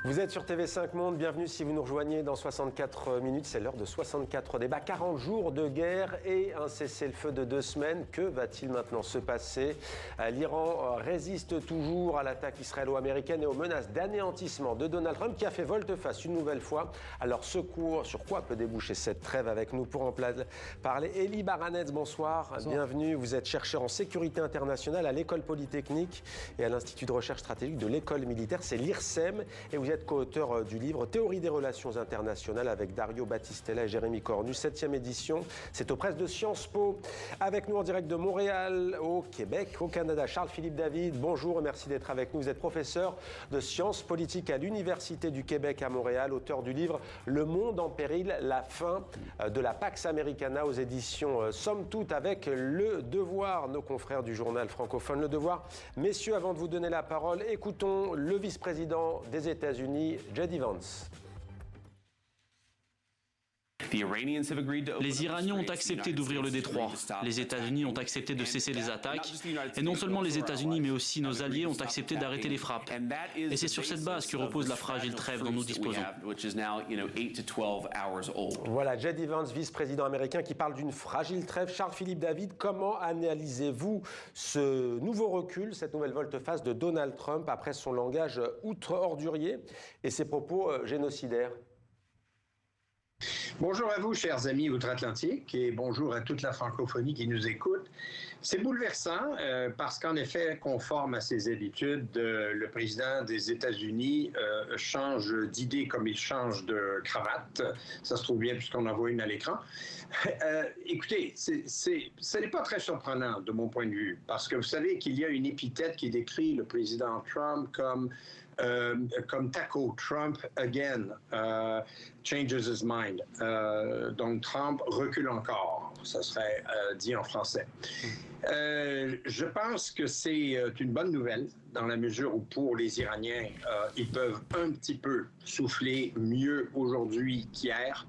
Vous êtes sur TV5 Monde, bienvenue si vous nous rejoignez dans 64 minutes, c'est l'heure de 64 débats, 40 jours de guerre et un cessez-le-feu de 2 semaines. Que va-t-il maintenant se passer? L'Iran résiste toujours à l'attaque israélo-américaine et aux menaces d'anéantissement de Donald Trump qui a fait volte-face une nouvelle fois. Alors sur quoi peut déboucher cette trêve? Avec nous pour en parler, Elie Baranetz, bonsoir. Bienvenue, vous êtes chercheur en sécurité internationale à l'École Polytechnique et à l'Institut de recherche stratégique de l'École militaire, c'est l'IRSEM, et vous êtes co-auteur du livre Théorie des relations internationales avec Dario Battistella et Jérémy Cornu, 7e édition. C'est aux presses de Sciences Po. Avec nous en direct de Montréal, au Québec, au Canada, Charles-Philippe David. Bonjour et merci d'être avec nous. Vous êtes professeur de sciences politiques à l'Université du Québec à Montréal, auteur du livre Le monde en péril, la fin de la Pax Americana aux éditions Somme Toute avec Le Devoir, nos confrères du journal francophone Le Devoir. Messieurs, avant de vous donner la parole, écoutons le vice-président des États-Unis, J.D. Vance. Les Iraniens ont accepté d'ouvrir le détroit. Les États-Unis ont accepté de cesser les attaques. Et non seulement les États-Unis, mais aussi nos alliés ont accepté d'arrêter les frappes. Et c'est sur cette base que repose la fragile trêve dont nous disposons. Voilà, J.D. Vance, vice-président américain, qui parle d'une fragile trêve. Charles-Philippe David, comment analysez-vous ce nouveau recul, cette nouvelle volte-face de Donald Trump après son langage outre-ordurier et ses propos génocidaires? Bonjour à vous, chers amis outre-Atlantique, et bonjour à toute la francophonie qui nous écoute. C'est bouleversant parce qu'en effet, conforme à ses habitudes, le président des États-Unis change d'idée comme il change de cravate. Ça se trouve bien puisqu'on en voit une à l'écran. Écoutez, ce n'est pas très surprenant de mon point de vue, parce que vous savez qu'il y a une épithète qui décrit le président Trump comme Taco Trump again changes his mind. Donc Trump recule encore, ça serait dit en français. Je pense que c'est une bonne nouvelle dans la mesure où pour les Iraniens, ils peuvent un petit peu souffler mieux aujourd'hui qu'hier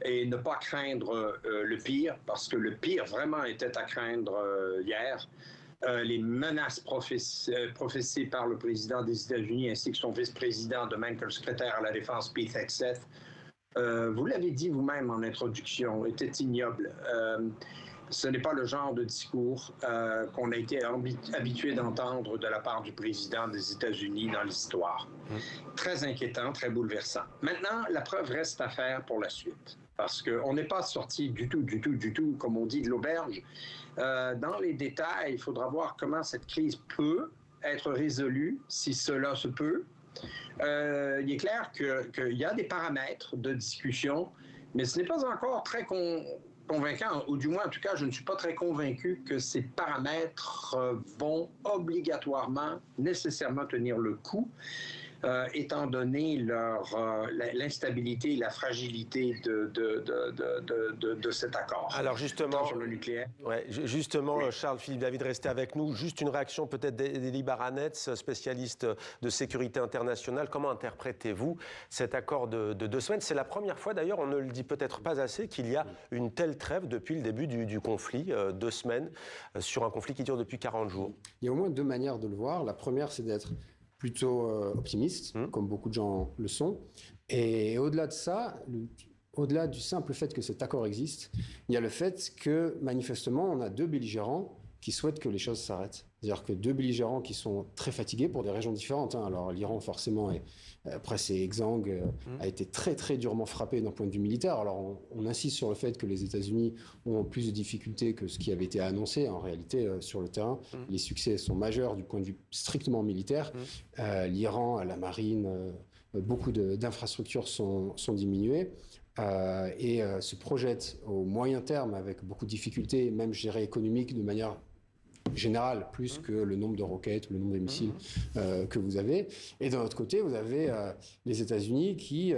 et ne pas craindre le pire, parce que le pire vraiment était à craindre hier. Les menaces professées par le président des États-Unis ainsi que son vice-président, de même que le secrétaire à la Défense, Pete Hegseth, vous l'avez dit vous-même en introduction, étaient ignobles. Ce n'est pas le genre de discours qu'on a été habitué d'entendre de la part du président des États-Unis dans l'histoire. Très inquiétant, très bouleversant. Maintenant, la preuve reste à faire pour la suite. Parce qu'on n'est pas sorti du tout, comme on dit, de l'auberge. Dans les détails, il faudra voir comment cette crise peut être résolue, si cela se peut. Il est clair qu'il y a des paramètres de discussion, mais ce n'est pas encore très convaincant, ou du moins, en tout cas, je ne suis pas très convaincu que ces paramètres vont obligatoirement, nécessairement tenir le coup, étant donné l'instabilité et la fragilité de cet accord. Alors justement, sur le nucléaire. Ouais, justement, oui. Charles-Philippe David, restez avec nous. Juste une réaction peut-être d'Elie Baranetz, spécialiste de sécurité internationale. Comment interprétez-vous cet accord de 2 semaines? C'est la première fois, d'ailleurs, on ne le dit peut-être pas assez, qu'il y a une telle trêve depuis le début du conflit, 2 semaines, sur un conflit qui dure depuis 40 jours. Il y a au moins 2 manières de le voir. La première, c'est d'être plutôt optimiste, comme beaucoup de gens le sont. Et au-delà de ça, au-delà du simple fait que cet accord existe, il y a le fait que, manifestement, on a 2 belligérants qui souhaitent que les choses s'arrêtent. C'est-à-dire que 2 belligérants qui sont très fatigués pour des raisons différentes. Alors l'Iran, forcément, après ses exsangues, a été très très durement frappé d'un point de vue militaire. Alors on insiste sur le fait que les États-Unis ont plus de difficultés que ce qui avait été annoncé. En réalité, sur le terrain, les succès sont majeurs du point de vue strictement militaire. L'Iran, la marine, beaucoup d'infrastructures sont diminuées. Et se projette au moyen terme avec beaucoup de difficultés, même je dirais économiques de manière générale, plus que le nombre de roquettes ou le nombre de missiles que vous avez. Et d'un autre côté, vous avez les États-Unis qui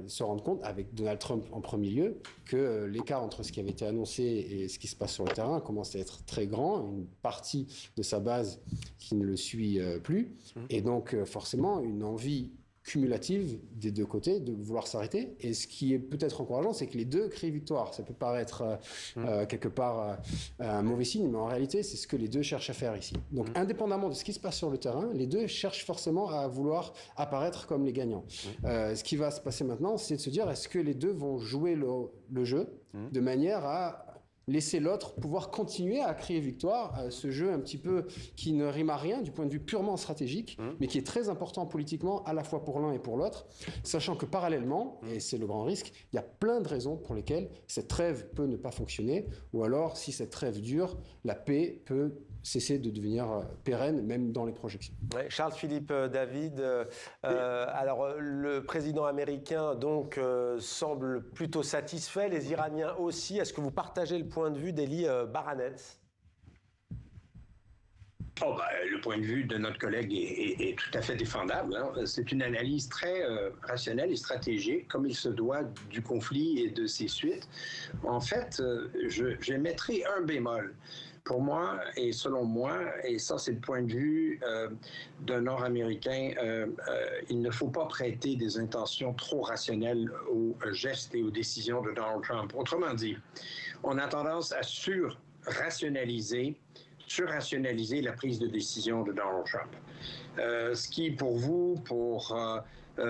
se rendent compte, avec Donald Trump en premier lieu, que l'écart entre ce qui avait été annoncé et ce qui se passe sur le terrain commence à être très grand. Une partie de sa base qui ne le suit plus. Et donc, forcément, une envie cumulative des deux côtés de vouloir s'arrêter. Et ce qui est peut-être encourageant, c'est que les deux crient victoire. Ça peut paraître quelque part un mauvais signe, mais en réalité, c'est ce que les deux cherchent à faire ici. Donc, indépendamment de ce qui se passe sur le terrain, les deux cherchent forcément à vouloir apparaître comme les gagnants. Ce qui va se passer maintenant, c'est de se dire, est-ce que les deux vont jouer le jeu de manière à laisser l'autre pouvoir continuer à crier victoire, ce jeu un petit peu qui ne rime à rien du point de vue purement stratégique, mais qui est très important politiquement à la fois pour l'un et pour l'autre, sachant que parallèlement, et c'est le grand risque, il y a plein de raisons pour lesquelles cette trêve peut ne pas fonctionner, ou alors si cette trêve dure, la paix peut cesser de devenir pérenne, même dans les projections. Ouais, Charles-Philippe David, alors le président américain donc semble plutôt satisfait, les Iraniens aussi. Est-ce que vous partagez le point de vue d'Eli Baranetz ? Le point de vue de notre collègue est tout à fait défendable. C'est une analyse très rationnelle et stratégique, comme il se doit du conflit et de ses suites. En fait, j'émettrai un bémol. Pour moi, et selon moi, et ça c'est le point de vue d'un Nord-Américain, il ne faut pas prêter des intentions trop rationnelles aux gestes et aux décisions de Donald Trump. Autrement dit, on a tendance à surrationaliser la prise de décision de Donald Trump. Ce qui, pour vous, pour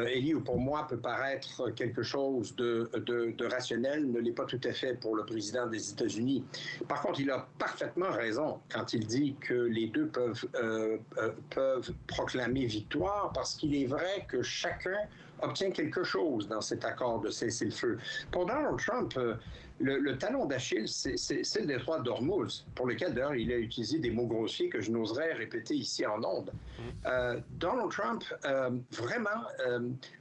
Élie ou pour moi, peut paraître quelque chose de rationnel, ne l'est pas tout à fait pour le président des États-Unis. Par contre, il a parfaitement raison quand il dit que les deux peuvent proclamer victoire, parce qu'il est vrai que chacun obtient quelque chose dans cet accord de cessez-le-feu. Pour Donald Trump, le talon d'Achille, c'est le détroit d'Ormuz, pour lequel d'ailleurs il a utilisé des mots grossiers que je n'oserais répéter ici en ondes. Donald Trump, vraiment,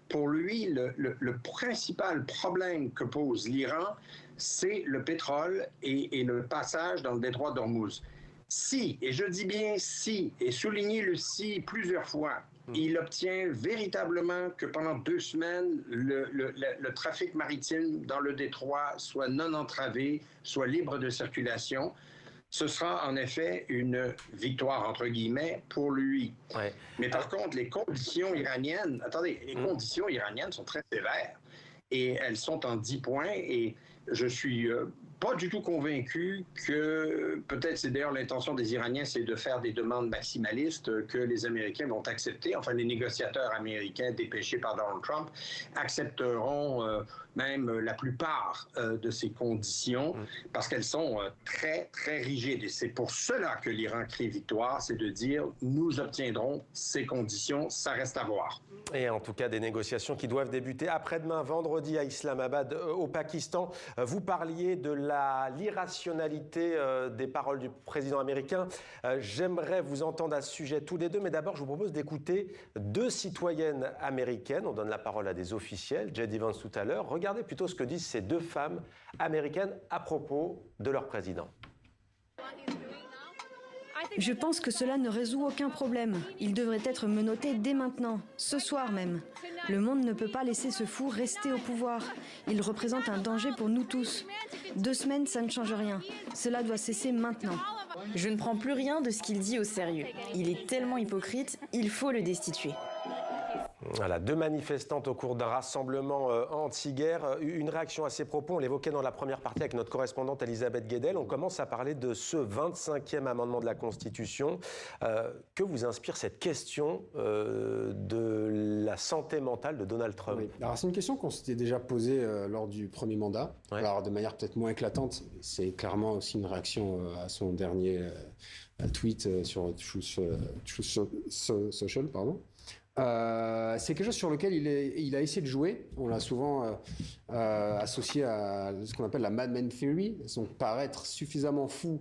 pour lui, le principal problème que pose l'Iran, c'est le pétrole et le passage dans le détroit d'Ormuz. Si, et je dis bien si, et souligner le si plusieurs fois, il obtient véritablement que pendant 2 semaines, le trafic maritime dans le détroit soit non entravé, soit libre de circulation. Ce sera en effet une victoire, entre guillemets, pour lui. Ouais. Mais par contre, les conditions iraniennes, les conditions iraniennes sont très sévères et elles sont en 10 points et je suis pas du tout convaincu que, peut-être c'est d'ailleurs l'intention des Iraniens, c'est de faire des demandes maximalistes que les Américains vont accepter. Enfin, les négociateurs américains dépêchés par Donald Trump accepteront même la plupart de ces conditions parce qu'elles sont très, très rigides. Et c'est pour cela que l'Iran crie victoire, c'est de dire nous obtiendrons ces conditions, ça reste à voir. Et en tout cas, des négociations qui doivent débuter après-demain, vendredi, à Islamabad, au Pakistan. Vous parliez de l'irrationalité des paroles du président américain. J'aimerais vous entendre à ce sujet tous les deux, mais d'abord, je vous propose d'écouter 2 citoyennes américaines. On donne la parole à des officiels, J.D. Vance tout à l'heure. Regardez plutôt ce que disent ces 2 femmes américaines à propos de leur président. Je pense que cela ne résout aucun problème. Il devrait être menotté dès maintenant, ce soir même. Le monde ne peut pas laisser ce fou rester au pouvoir. Il représente un danger pour nous tous. 2 semaines, ça ne change rien. Cela doit cesser maintenant. Je ne prends plus rien de ce qu'il dit au sérieux. Il est tellement hypocrite, il faut le destituer. Voilà, 2 manifestantes au cours d'un rassemblement anti-guerre. Une réaction à ces propos, on l'évoquait dans la première partie avec notre correspondante Elisabeth Guedel. On commence à parler de ce 25e amendement de la Constitution. Que vous inspire cette question de la santé mentale de Donald Trump ? Oui. Alors, c'est une question qu'on s'était déjà posée lors du premier mandat. Ouais. Alors, de manière peut-être moins éclatante, c'est clairement aussi une réaction à son dernier tweet sur Truth Social, pardon. C'est quelque chose sur lequel il a essayé de jouer. On l'a souvent associé à ce qu'on appelle la Madman Theory, donc paraître suffisamment fou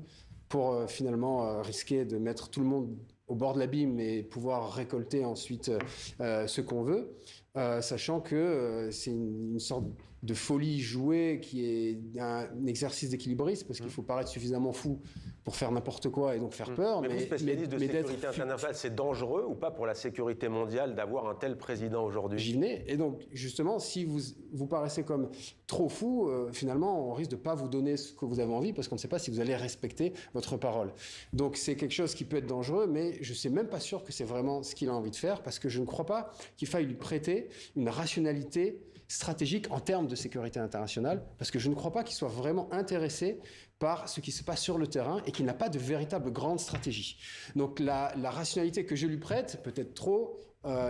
pour finalement risquer de mettre tout le monde au bord de l'abîme et pouvoir récolter ensuite ce qu'on veut, sachant que c'est une sorte de folie jouée qui est un exercice d'équilibrisme parce qu'il faut paraître suffisamment fou pour faire n'importe quoi et donc faire peur. Mais vous, spécialiste de sécurité internationale, c'est dangereux ou pas pour la sécurité mondiale d'avoir un tel président aujourd'hui ? J'y venais. Et donc, justement, si vous paraissez comme trop fou, finalement, on risque de ne pas vous donner ce que vous avez envie parce qu'on ne sait pas si vous allez respecter votre parole. Donc, c'est quelque chose qui peut être dangereux, mais je ne suis même pas sûr que c'est vraiment ce qu'il a envie de faire parce que je ne crois pas qu'il faille lui prêter montrer une rationalité stratégique en termes de sécurité internationale, parce que je ne crois pas qu'il soit vraiment intéressé par ce qui se passe sur le terrain et qu'il n'a pas de véritable grande stratégie. Donc la rationalité que je lui prête, peut-être trop,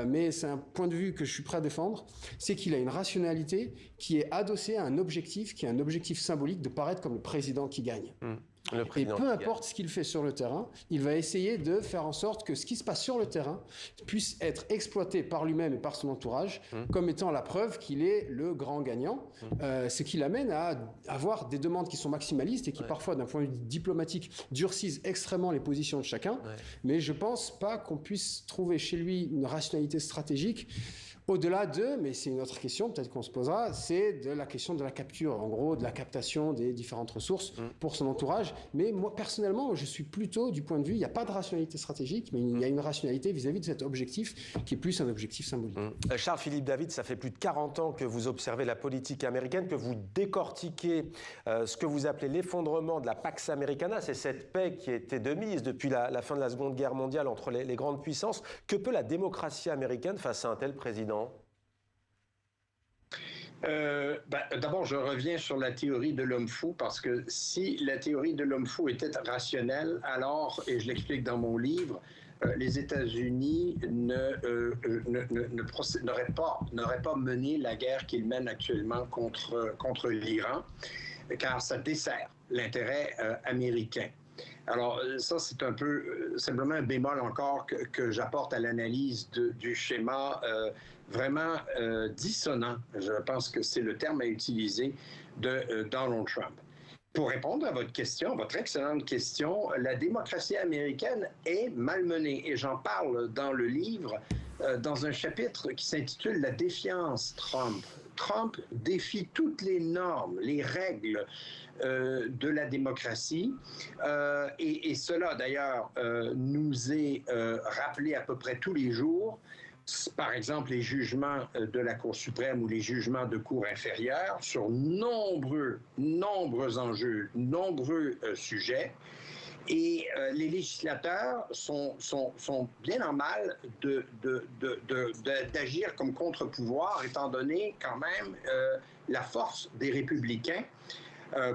mais c'est un point de vue que je suis prêt à défendre, c'est qu'il a une rationalité qui est adossée à un objectif, qui est un objectif symbolique de paraître comme le président qui gagne. Et peu importe ce qu'il fait sur le terrain, il va essayer de faire en sorte que ce qui se passe sur le terrain puisse être exploité par lui-même et par son entourage comme étant la preuve qu'il est le grand gagnant, ce qui l'amène à avoir des demandes qui sont maximalistes et qui parfois, d'un point de vue diplomatique, durcissent extrêmement les positions de chacun. Mais je pense pas qu'on puisse trouver chez lui une rationalité stratégique. Au-delà de, mais c'est une autre question, peut-être qu'on se posera, c'est de la question de la capture, en gros, de la captation des différentes ressources pour son entourage. Mais moi, personnellement, je suis plutôt du point de vue, il n'y a pas de rationalité stratégique, mais il y a une rationalité vis-à-vis de cet objectif qui est plus un objectif symbolique. Charles-Philippe David, ça fait plus de 40 ans que vous observez la politique américaine, que vous décortiquez ce que vous appelez l'effondrement de la Pax Americana. C'est cette paix qui était de mise depuis la fin de la Seconde Guerre mondiale entre les grandes puissances. Que peut la démocratie américaine face à un tel président ? D'abord, je reviens sur la théorie de l'homme fou, parce que si la théorie de l'homme fou était rationnelle, alors, et je l'explique dans mon livre, les États-Unis n'auraient pas mené la guerre qu'ils mènent actuellement contre l'Iran, car ça dessert l'intérêt américain. Alors ça, c'est un peu simplement un bémol encore que j'apporte à l'analyse du schéma vraiment dissonant, je pense que c'est le terme à utiliser, de Donald Trump. Pour répondre à votre question, votre excellente question, la démocratie américaine est malmenée, et j'en parle dans le livre, dans un chapitre qui s'intitule « La défiance Trump ». Trump défie toutes les normes, les règles de la démocratie, et cela d'ailleurs nous est rappelé à peu près tous les jours. Par exemple, les jugements de la Cour suprême ou les jugements de cours inférieures sur nombreux enjeux, nombreux sujets. Et les législateurs sont bien en mal d'agir comme contre-pouvoir, étant donné quand même la force des républicains,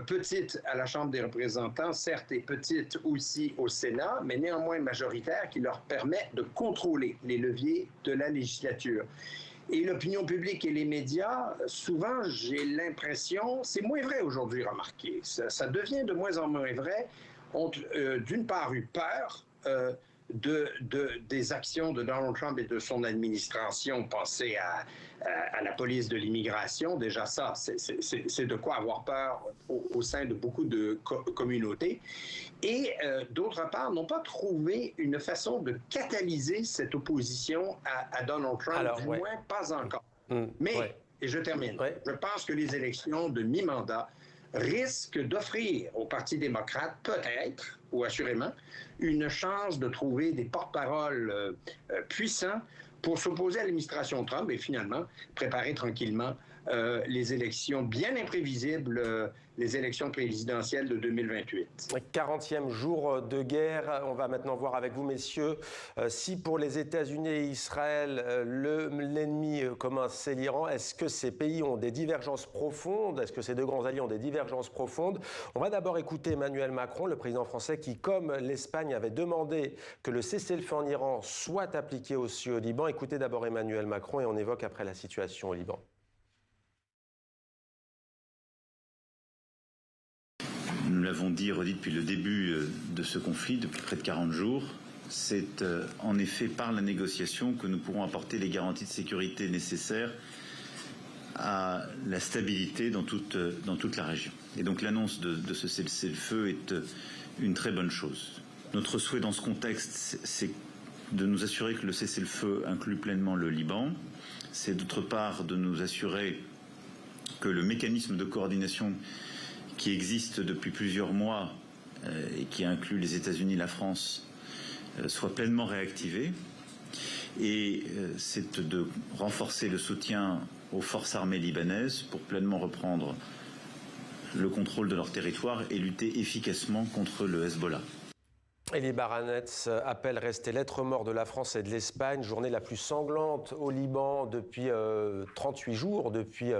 petite à la Chambre des représentants, certes, et petite aussi au Sénat, mais néanmoins majoritaire, qui leur permet de contrôler les leviers de la législature. Et l'opinion publique et les médias, souvent, j'ai l'impression, c'est moins vrai aujourd'hui, remarquez, ça devient de moins en moins vrai, ont d'une part eu peur des actions de Donald Trump et de son administration. Pensez à la police de l'immigration. Déjà ça, c'est de quoi avoir peur au sein de beaucoup de communautés. Et d'autre part, n'ont pas trouvé une façon de catalyser cette opposition à Donald Trump, du moins pas encore. Mais, et je termine, je pense que les élections de mi-mandat risque d'offrir au Parti démocrate, peut-être, ou assurément, une chance de trouver des porte-paroles puissants pour s'opposer à l'administration Trump et finalement préparer tranquillement les élections bien imprévisibles, les élections présidentielles de 2028. 40e jour de guerre. On va maintenant voir avec vous, messieurs, si pour les États-Unis et Israël, l'ennemi commun, c'est l'Iran, est-ce que ces pays ont des divergences profondes? Est-ce que ces deux grands alliés ont des divergences profondes? On va d'abord écouter Emmanuel Macron, le président français, qui, comme l'Espagne, avait demandé que le cessez-le-feu en Iran soit appliqué aussi au Liban. Écoutez d'abord Emmanuel Macron et on évoque après la situation au Liban. Nous l'avons dit et redit depuis le début de ce conflit, depuis près de 40 jours. C'est en effet par la négociation que nous pourrons apporter les garanties de sécurité nécessaires à la stabilité dans toute la région. Et donc l'annonce de ce cessez-le-feu est une très bonne chose. Notre souhait dans ce contexte, c'est de nous assurer que le cessez-le-feu inclut pleinement le Liban. C'est d'autre part de nous assurer que le mécanisme de coordination qui existe depuis plusieurs mois et qui inclut les États-Unis et la France soit pleinement réactivé. Et c'est de renforcer le soutien aux forces armées libanaises pour pleinement reprendre le contrôle de leur territoire et lutter efficacement contre le Hezbollah. Elie Baranets appelle rester lettre morte de la France et de l'Espagne. Journée la plus sanglante au Liban depuis 38 jours, depuis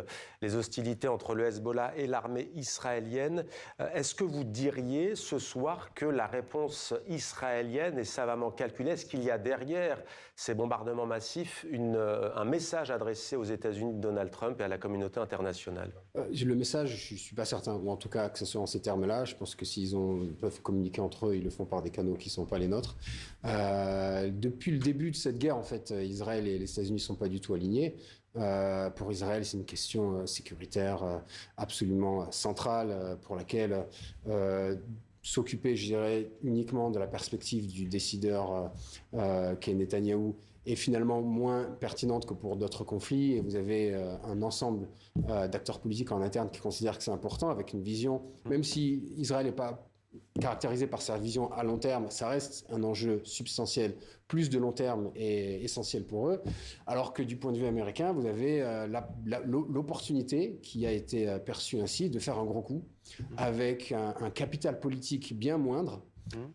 les hostilités entre le Hezbollah et l'armée israélienne. Est-ce que vous diriez ce soir que la réponse israélienne est savamment calculée? Est-ce qu'il y a derrière ces bombardements massifs un message adressé aux États-Unis de Donald Trump et à la communauté internationale? Le message, je ne suis pas certain, ou en tout cas que ce soit en ces termes-là. Je pense que s'ils peuvent communiquer entre eux, ils le font par des canaux qui ne sont pas les nôtres. Depuis le début de cette guerre, en fait, Israël et les États-Unis ne sont pas du tout alignés. Pour Israël, c'est une question sécuritaire absolument centrale pour laquelle s'occuper, je dirais, uniquement de la perspective du décideur qu'est Netanyahou est finalement moins pertinente que pour d'autres conflits. Et vous avez un ensemble d'acteurs politiques en interne qui considèrent que c'est important, avec une vision, même si Israël n'est pas caractérisé par sa vision à long terme, ça reste un enjeu substantiel, plus de long terme et essentiel pour eux, alors que du point de vue américain, vous avez l'opportunité qui a été perçue ainsi de faire un gros coup avec un capital politique bien moindre,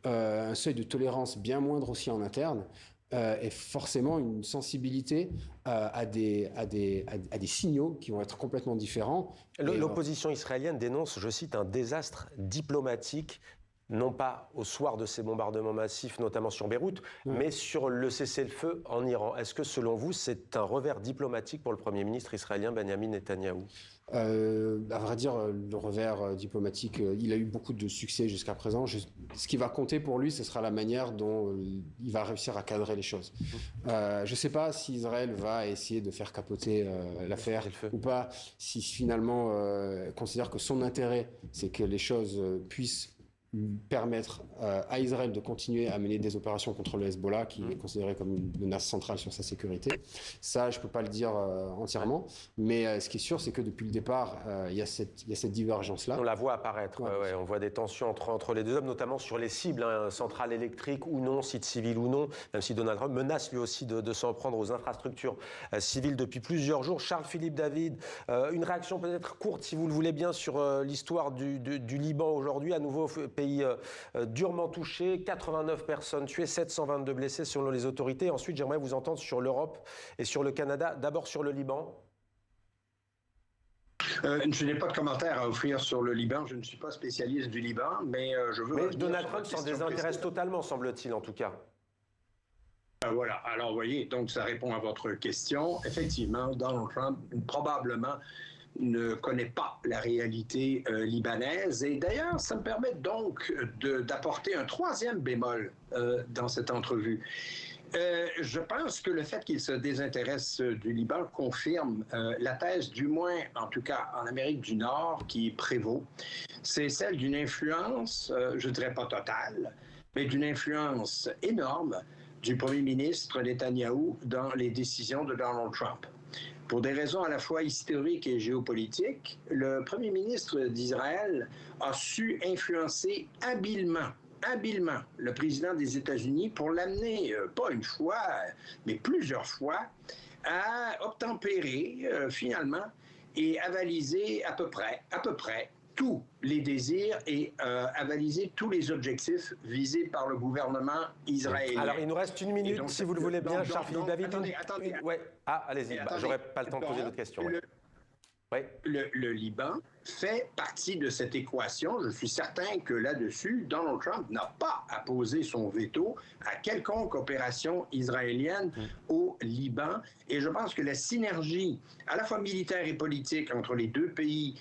un seuil de tolérance bien moindre aussi en interne, et forcément une sensibilité à des signaux qui vont être complètement différents. L'opposition israélienne dénonce, je cite, un désastre diplomatique, non pas au soir de ces bombardements massifs, notamment sur Beyrouth, mais sur le cessez-le-feu en Iran. Est-ce que, selon vous, c'est un revers diplomatique pour le Premier ministre israélien Benjamin Netanyahou? À vrai dire, le revers diplomatique, il a eu beaucoup de succès jusqu'à présent. Ce qui va compter pour lui, ce sera la manière dont il va réussir à cadrer les choses. Je ne sais pas si Israël va essayer de faire capoter l'affaire ou pas, si finalement considère que son intérêt, c'est que les choses puissent permettre à Israël de continuer à mener des opérations contre le Hezbollah, qui est considéré comme une menace centrale sur sa sécurité. Ça, je ne peux pas le dire entièrement, mais ce qui est sûr, c'est que depuis le départ, il y a cette divergence-là. On la voit apparaître, on voit des tensions entre les deux hommes, notamment sur les cibles, centrales électriques ou non, sites civils ou non, même si Donald Trump menace lui aussi de s'en prendre aux infrastructures civiles depuis plusieurs jours. Charles-Philippe David, une réaction peut-être courte, si vous le voulez bien, sur l'histoire du Liban aujourd'hui, à nouveau pays durement touché, 89 personnes tuées, 722 blessés selon les autorités. Ensuite, j'aimerais vous entendre sur l'Europe et sur le Canada. D'abord sur le Liban. Je n'ai pas de commentaire à offrir sur le Liban. Je ne suis pas spécialiste du Liban, mais je veux... Mais Donald Trump s'en désintéresse totalement, semble-t-il, en tout cas. Voilà. Alors, vous voyez, donc ça répond à votre question. Effectivement, Donald Trump, probablement, ne connaît pas la réalité libanaise. Et d'ailleurs, ça me permet donc d'apporter un troisième bémol dans cette entrevue. Je pense que le fait qu'il se désintéresse du Liban confirme la thèse, du moins, en tout cas en Amérique du Nord, qui prévaut. C'est celle d'une influence, je ne dirais pas totale, mais d'une influence énorme du premier ministre Netanyahou dans les décisions de Donald Trump. Pour des raisons à la fois historiques et géopolitiques, le premier ministre d'Israël a su influencer habilement le président des États-Unis pour l'amener, pas une fois, mais plusieurs fois, à obtempérer finalement et avaliser à peu près tous les désirs et avaliser tous les objectifs visés par le gouvernement israélien. Alors, il nous reste une minute, donc, si vous le voulez bien, Charles-Philippe David. Attendez. Ouais. Ah, allez-y, j'aurais pas le temps de poser d'autres questions. Le Liban fait partie de cette équation. Je suis certain que là-dessus, Donald Trump n'a pas à poser son veto à quelconque opération israélienne au Liban. Et je pense que la synergie, à la fois militaire et politique, entre les deux pays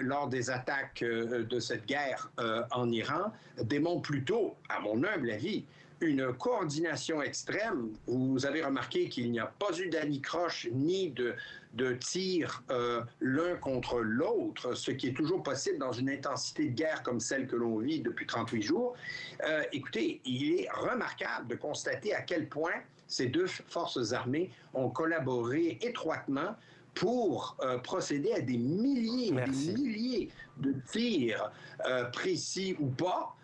lors des attaques de cette guerre en Iran démontre plutôt, à mon humble avis, une coordination extrême. Vous avez remarqué qu'il n'y a pas eu d'anicroche ni de tir l'un contre l'autre, ce qui est toujours possible dans une intensité de guerre comme celle que l'on vit depuis 38 jours. Écoutez, il est remarquable de constater à quel point ces deux forces armées ont collaboré étroitement pour procéder à des milliers de tirs, précis ou pas,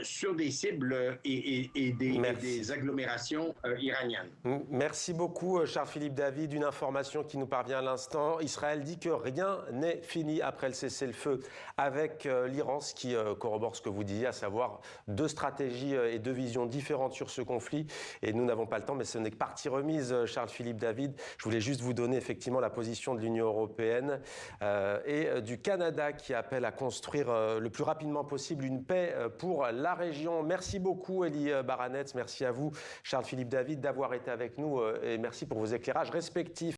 sur des cibles et des agglomérations iraniennes. Merci beaucoup, Charles-Philippe David. Une information qui nous parvient à l'instant. Israël dit que rien n'est fini après le cessez-le-feu avec l'Iran, ce qui corrobore ce que vous disiez, à savoir deux stratégies et deux visions différentes sur ce conflit. Et nous n'avons pas le temps, mais ce n'est que partie remise, Charles-Philippe David. Je voulais juste vous donner effectivement la position de l'Union européenne et du Canada qui appelle à construire le plus rapidement possible une paix pour la région. Merci beaucoup, Elie Baranetz. Merci à vous, Charles-Philippe David, d'avoir été avec nous et merci pour vos éclairages respectifs.